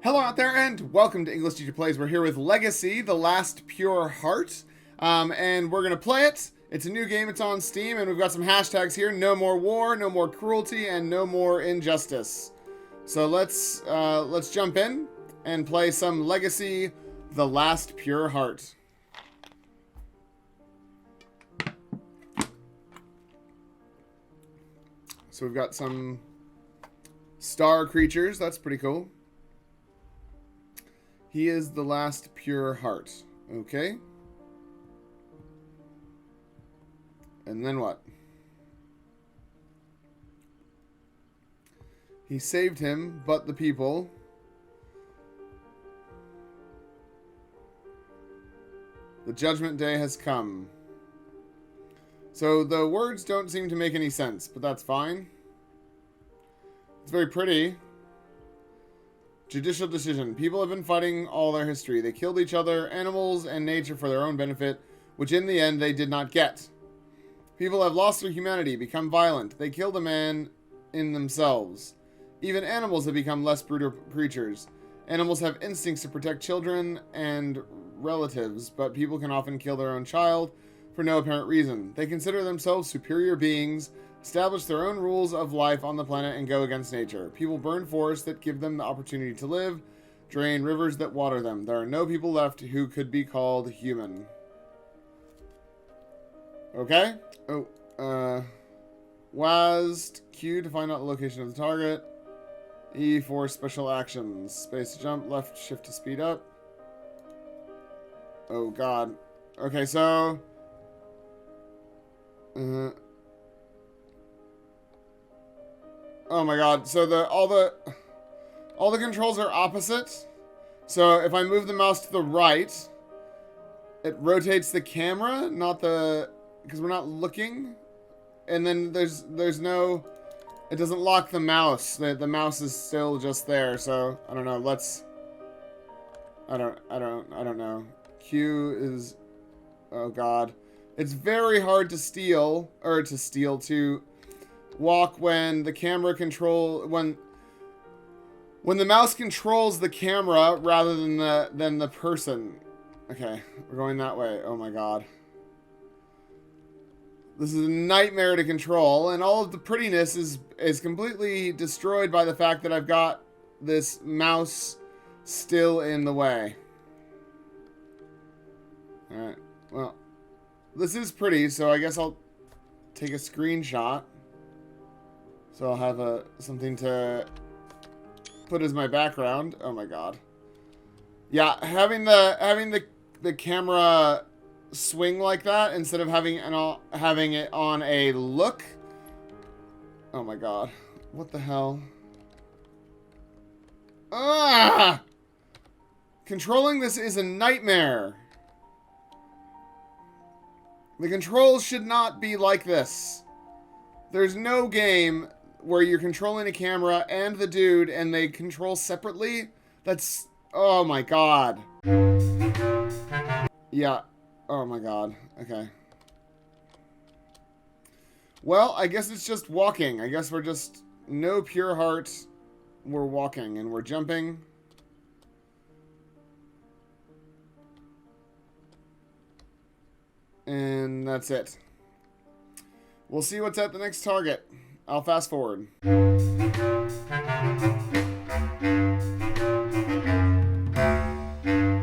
Hello out there, and welcome to English Teacher Plays. We're here with Legacy, The Last Pure Heart, and we're going to play it. It's a new game, it's on Steam, and we've got some hashtags here. No more war, no more cruelty, and no more injustice. So let's jump in and play some Legacy, The Last Pure Heart. So we've got some star creatures, that's pretty cool. He is the last pure heart. Okay. And then what? He saved him, but the people. The judgment day has come. So the words don't seem to make any sense, but that's fine. It's very pretty. Judicial decision. People have been fighting all their history. They killed each other, animals, and nature for their own benefit, which in the end they did not get. People have lost their humanity, become violent. They kill the man in themselves. Even animals have become less brutal creatures. Animals have instincts to protect children and relatives, but people can often kill their own child for no apparent reason. They consider themselves superior beings, establish their own rules of life on the planet, and go against nature. People burn forests that give them the opportunity to live, drain rivers that water them. There are no people left who could be called human. Okay. WASD Q to find out the location of the target. E for special actions. Space to jump, left shift to speed up. Oh god. Okay, so oh my god, so all the controls are opposite. So if I move the mouse to the right, it rotates the camera, not the, because we're not looking. And then there's no, it doesn't lock the mouse. The mouse is still just there. So I don't know. I don't know. Q is, oh god. It's very hard to walk when the camera when the mouse controls the camera rather than the person. Okay, we're going that way. Oh my god. This is a nightmare to control, and all of the prettiness is completely destroyed by the fact that I've got this mouse still in the way. Alright, well, this is pretty, so I guess I'll take a screenshot. So I'll have something to put as my background. Oh my god. Yeah, having the camera swing like that instead of having it on a look. Oh my god. What the hell? Ah! Controlling this is a nightmare. The controls should not be like this. There's no game where you're controlling a camera and the dude and they control separately. That's, oh my god. Yeah. Oh my god. Okay. Well, I guess it's just walking. I guess we're just no pure heart. We're walking and we're jumping. And that's it. We'll see what's at the next target. I'll fast forward.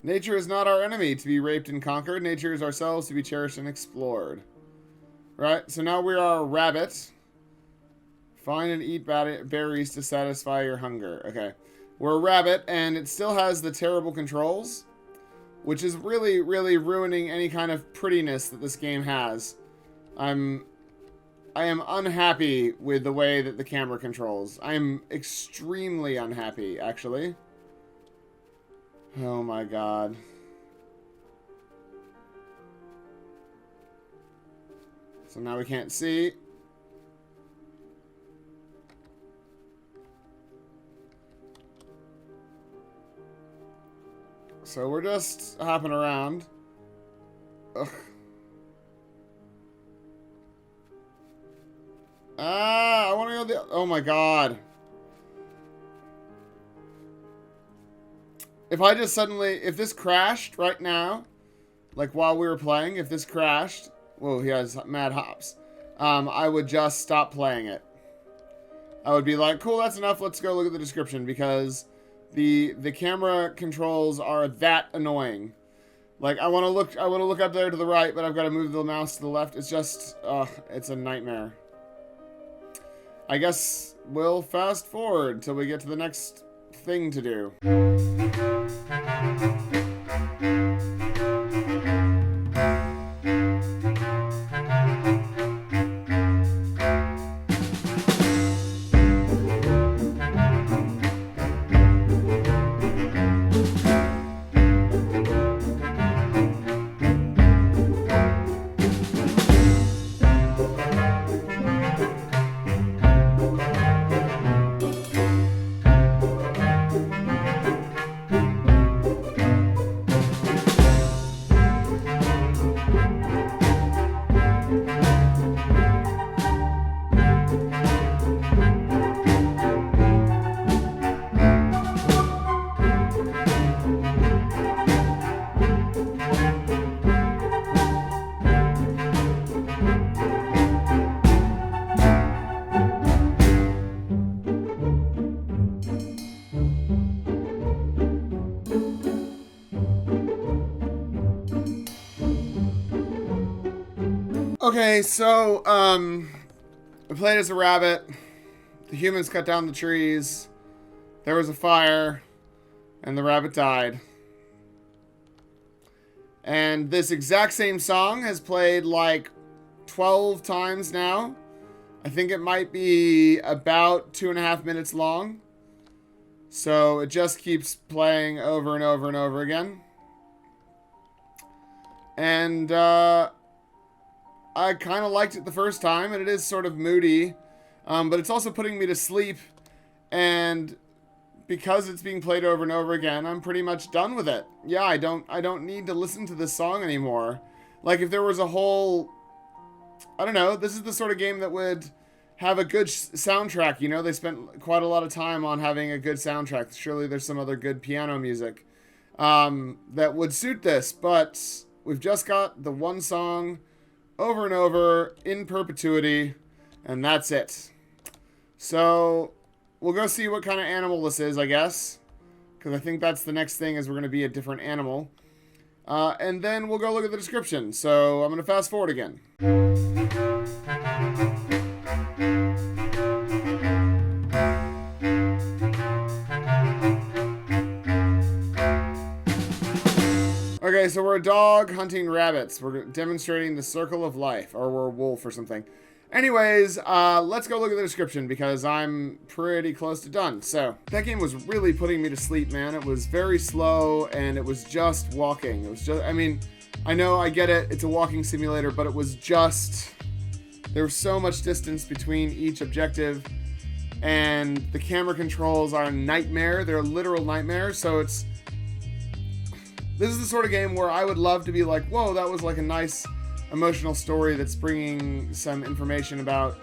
Nature is not our enemy to be raped and conquered. Nature is ourselves to be cherished and explored. Right, so now we are a rabbit. Find and eat berries to satisfy your hunger. Okay, we're a rabbit, and it still has the terrible controls, which is really, really ruining any kind of prettiness that this game has. I am unhappy with the way that the camera controls. I am extremely unhappy, actually. Oh my god. So now we can't see. So we're just hopping around. Ugh. Ah, I want to go oh my god. if I just suddenly, if this crashed right now, like while we were playing, if this crashed, whoa, he has mad hops, I would just stop playing it. I would be like, cool, that's enough, let's go look at the description, because the camera controls are that annoying. Like, I want to look up there to the right, but I've got to move the mouse to the left. It's just, it's a nightmare. I guess we'll fast forward till we get to the next thing to do. Okay, so, we played as a rabbit. The humans cut down the trees. There was a fire. And the rabbit died. And this exact same song has played like 12 times now. I think it might be about 2.5 minutes long. So it just keeps playing over and over and over again. And, I kind of liked it the first time, and it is sort of moody, but it's also putting me to sleep, and because it's being played over and over again, I'm pretty much done with it. Yeah, I don't need to listen to this song anymore. Like, if there was a whole, I don't know, this is the sort of game that would have a good soundtrack, you know? They spent quite a lot of time on having a good soundtrack. Surely there's some other good piano music that would suit this, but we've just got the one song over and over in perpetuity, and that's it. So we'll go see what kind of animal this is, I guess, because I think that's the next thing, is we're going to be a different animal. And then we'll go look at the description. So I'm going to fast forward again. Okay, so we're a dog hunting rabbits. We're demonstrating the circle of life, or we're a wolf or something. Anyways, let's go look at the description, because I'm pretty close to done. So, that game was really putting me to sleep, man. It was very slow, and it was just walking. It was just, I mean, I know, I get it, it's a walking simulator, but it was just, there was so much distance between each objective, and the camera controls are a nightmare. They're a literal nightmare, so it's, this is the sort of game where I would love to be like, whoa, that was like a nice emotional story that's bringing some information about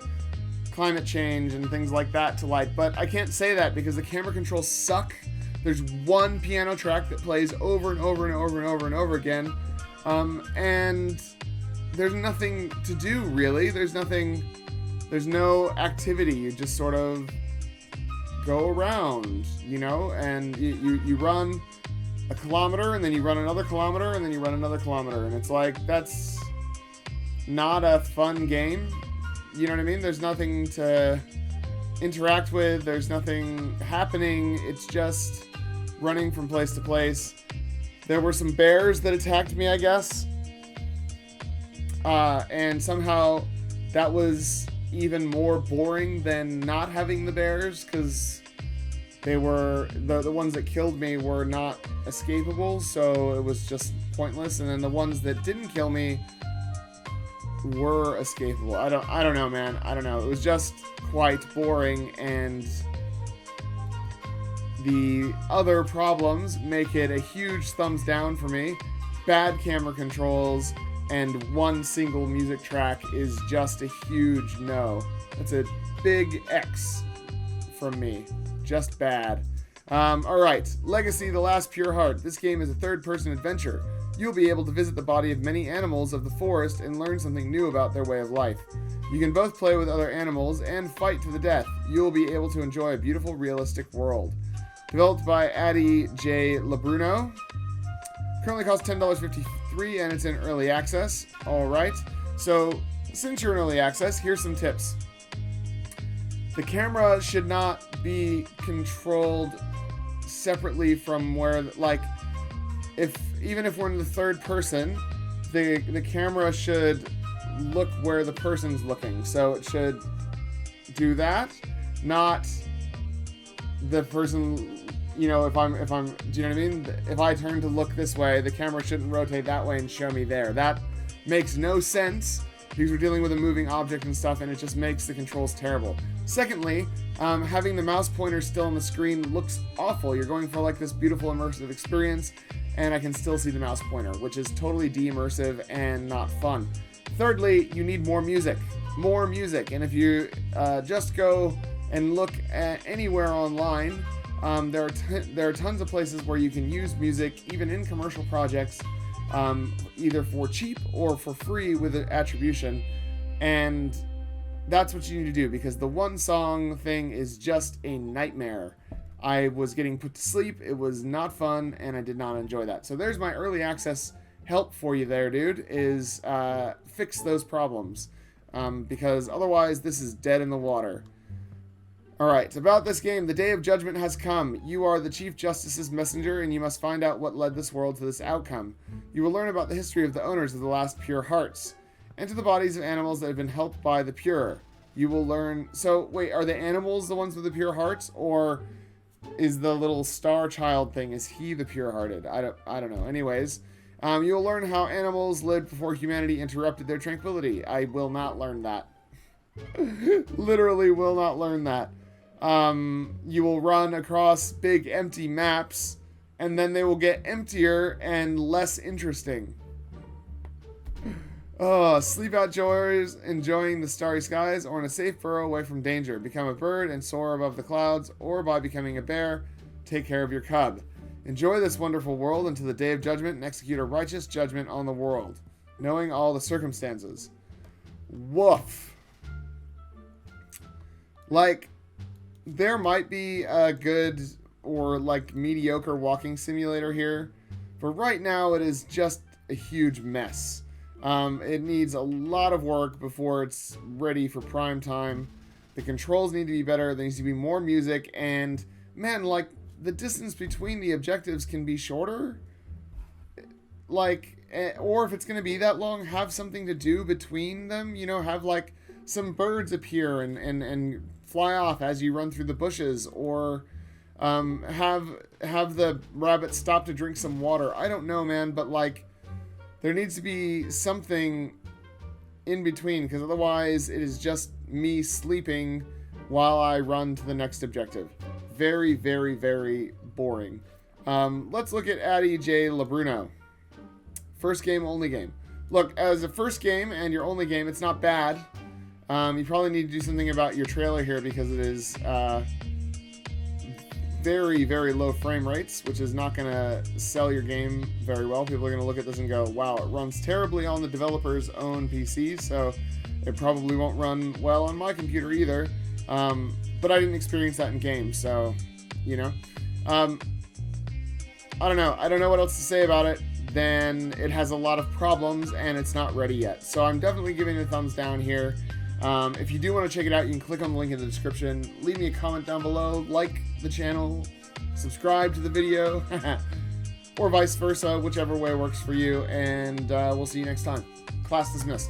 climate change and things like that to light. But I can't say that because the camera controls suck. There's one piano track that plays over and over and over and over and over again. And there's nothing to do, really. There's no activity. You just sort of go around, you know, and you run a kilometer, and then you run another kilometer, and then you run another kilometer, and it's like, that's not a fun game. You know what I mean? There's nothing to interact with, there's nothing happening, it's just running from place to place. There were some bears that attacked me, I guess, and somehow that was even more boring than not having the bears, because they were, the ones that killed me were not escapable, so it was just pointless. And then the ones that didn't kill me were escapable. I don't know, man. I don't know. It was just quite boring, and the other problems make it a huge thumbs down for me. Bad camera controls and one single music track is just a huge no. That's a big X from me. Just bad. Alright, Legacy, The Last Pure Heart. This game is a third-person adventure. You'll be able to visit the body of many animals of the forest and learn something new about their way of life. You can both play with other animals and fight to the death. You'll be able to enjoy a beautiful, realistic world. Developed by Addy J. Labruno. Currently costs $10.53 and it's in early access. Alright, so since you're in early access, here's some tips. The camera should not be controlled separately from where, like, even if we're in the third person, the camera should look where the person's looking. So it should do that, not the person, you know, if I'm, do you know what I mean? If I turn to look this way, the camera shouldn't rotate that way and show me there. That makes no sense because we're dealing with a moving object and stuff, and it just makes the controls terrible. Secondly, having the mouse pointer still on the screen looks awful. You're going for like this beautiful immersive experience, and I can still see the mouse pointer, which is totally de-immersive and not fun. Thirdly, you need more music. More music. And if you just go and look at anywhere online, there are tons of places where you can use music, even in commercial projects, either for cheap or for free with attribution. And that's what you need to do, because the one song thing is just a nightmare. I was getting put to sleep, it was not fun, and I did not enjoy that. So there's my early access help for you there, dude, is fix those problems. Because otherwise this is dead in the water. Alright, about this game, the Day of Judgment has come. You are the Chief Justice's messenger, and you must find out what led this world to this outcome. You will learn about the history of the owners of the last pure hearts. Enter the bodies of animals that have been helped by the pure. You will learn... So, wait, are the animals the ones with the pure hearts? Or is the little star child thing, is he the pure-hearted? I don't know. Anyways, you'll learn how animals lived before humanity interrupted their tranquility. I will not learn that. Literally will not learn that. You will run across big empty maps, and then they will get emptier and less interesting. Sleep outdoors, enjoying the starry skies, or in a safe burrow away from danger. Become a bird and soar above the clouds, or by becoming a bear, take care of your cub. Enjoy this wonderful world until the Day of Judgment and execute a righteous judgment on the world, knowing all the circumstances. Woof. Like, there might be a good or like mediocre walking simulator here, but right now it is just a huge mess. It needs a lot of work before it's ready for prime time. The controls need to be better. There needs to be more music, and man, like, the distance between the objectives can be shorter. Like, or if it's going to be that long, have something to do between them. You know, have like some birds appear and fly off as you run through the bushes, or have the rabbit stop to drink some water. I don't know, man, but like, there needs to be something in between, because otherwise it is just me sleeping while I run to the next objective. Very, very, very boring. Let's look at Addy J. Labruno. First game, only game. Look, as a first game and your only game, it's not bad. You probably need to do something about your trailer here, because it is very, very low frame rates, which is not going to sell your game very well. People are going to look at this and go, wow, it runs terribly on the developer's own PC, so it probably won't run well on my computer either. But I didn't experience that in game, so, you know. I don't know. I don't know what else to say about it. Then it has a lot of problems, and it's not ready yet. So I'm definitely giving it a thumbs down here. If you do want to check it out, you can click on the link in the description. Leave me a comment down below. Like the channel. Subscribe to the video. Or vice versa, whichever way works for you. And we'll see you next time. Class dismissed.